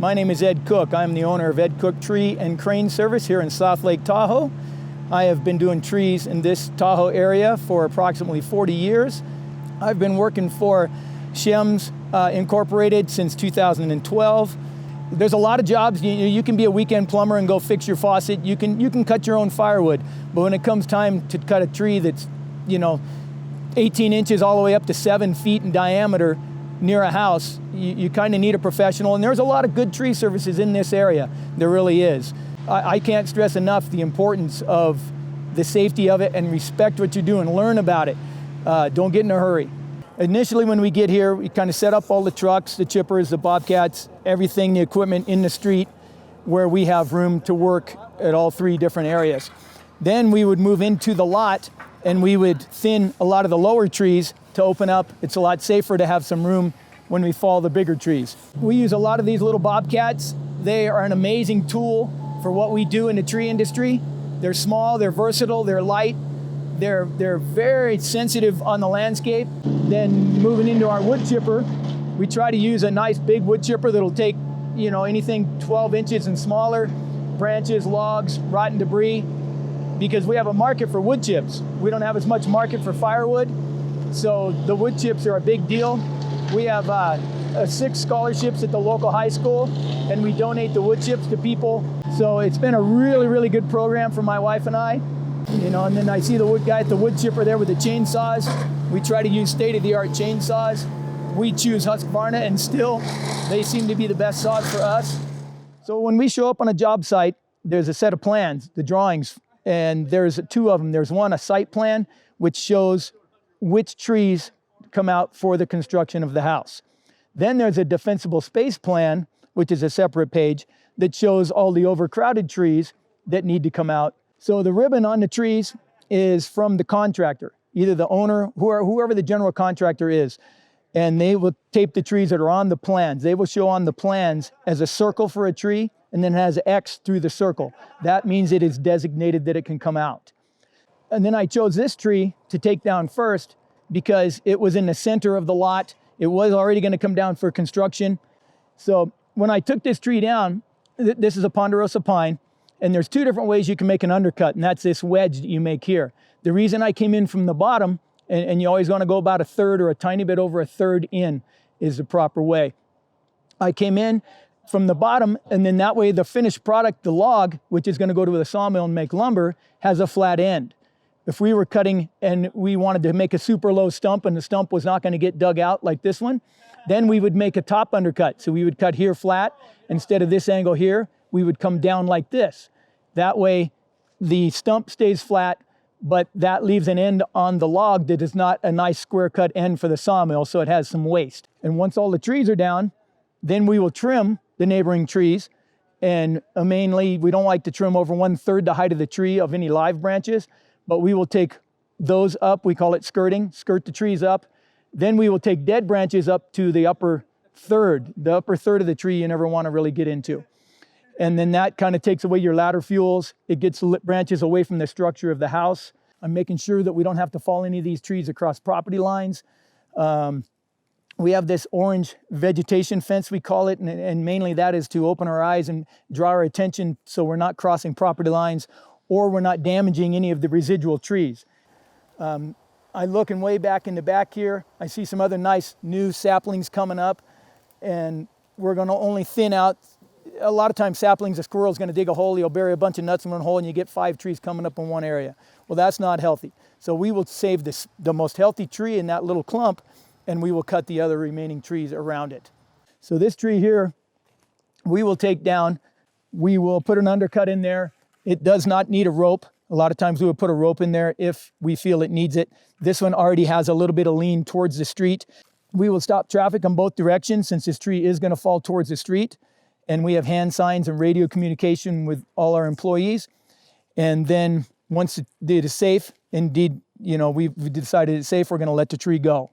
My name is Ed Cook. I'm the owner of Ed Cook Tree and Crane Service here in South Lake Tahoe. I have been doing trees in this Tahoe area for approximately 40 years. I've been working for Shemss Incorporated since 2012. There's a lot of jobs. You can be a weekend plumber and go fix your faucet. You can cut your own firewood. But when it comes time to cut a tree that's, 18 inches all the way up to 7 feet in diameter near a house, you kind of need a professional. And there's a lot of good tree services in this area. There really is. I can't stress enough the importance of the safety of it and respect what you're doing. Learn about it. Don't get in a hurry. Initially, when we get here, we kind of set up all the trucks, the chippers, the bobcats, everything, the equipment in the street where we have room to work at all three different areas. Then we would move into the lot and we would thin a lot of the lower trees to open up. It's a lot safer to have some room when we fall the bigger trees. We use a lot of these little bobcats. They are an amazing tool for what we do in the tree industry. They're small, they're versatile, they're light. They're very sensitive on the landscape. Then moving into our wood chipper, we try to use a nice big wood chipper that'll take, anything 12 inches and smaller, branches, logs, rotten debris, because we have a market for wood chips. We don't have as much market for firewood, so the wood chips are a big deal. We have 6 scholarships at the local high school, and we donate the wood chips to people. So it's been a really, really good program for my wife and I. And then I see the wood guy at the wood chipper there with the chainsaws. We try to use state-of-the-art chainsaws. We choose Husqvarna, and still, they seem to be the best saws for us. So when we show up on a job site, there's a set of plans, the drawings, and there's 2 of them. There's one, a site plan, which shows which trees come out for the construction of the house. Then there's a defensible space plan, which is a separate page, that shows all the overcrowded trees that need to come out. So the ribbon on the trees is from the contractor, either the owner, whoever the general contractor is, and they will tape the trees that are on the plans. They will show on the plans as a circle for a tree, and then it has X through the circle. That means it is designated that it can come out. And then I chose this tree to take down first because it was in the center of the lot. It was already going to come down for construction. So when I took this tree down, this is a ponderosa pine, and there's 2 different ways you can make an undercut, and that's this wedge that you make here. The reason I came in from the bottom, and you always want to go about 1/3 or a tiny bit over 1/3 in is the proper way. I came in from the bottom, and then that way the finished product, the log, which is going to go to the sawmill and make lumber, has a flat end. If we were cutting and we wanted to make a super low stump and the stump was not going to get dug out like this one, then we would make a top undercut. So we would cut here flat. Instead of this angle here, we would come down like this. That way the stump stays flat, but that leaves an end on the log that is not a nice square cut end for the sawmill, so it has some waste. And once all the trees are down, then we will trim the neighboring trees. And mainly, we don't like to trim over 1/3 the height of the tree of any live branches, but we will take those up. We call it skirting, skirt the trees up. Then we will take dead branches up to the upper third of the tree you never want to really get into. And then that kind of takes away your ladder fuels. It gets the branches away from the structure of the house. I'm making sure that we don't have to fall any of these trees across property lines. We have this orange vegetation fence, we call it, and mainly that is to open our eyes and draw our attention so we're not crossing property lines or we're not damaging any of the residual trees. I look and way back in the back here, I see some other nice new saplings coming up, and we're going to only thin out. A lot of times saplings, a squirrel's going to dig a hole, he'll bury a bunch of nuts in one hole, and you get 5 trees coming up in one area. Well, that's not healthy. So we will save the most healthy tree in that little clump, and we will cut the other remaining trees around it. So this tree here, we will take down. We will put an undercut in there. It does not need a rope. A lot of times we will put a rope in there if we feel it needs it. This one already has a little bit of lean towards the street. We will stop traffic on both directions since this tree is going to fall towards the street. And we have hand signs and radio communication with all our employees. And then once it is safe, indeed, we've decided it's safe, we're going to let the tree go.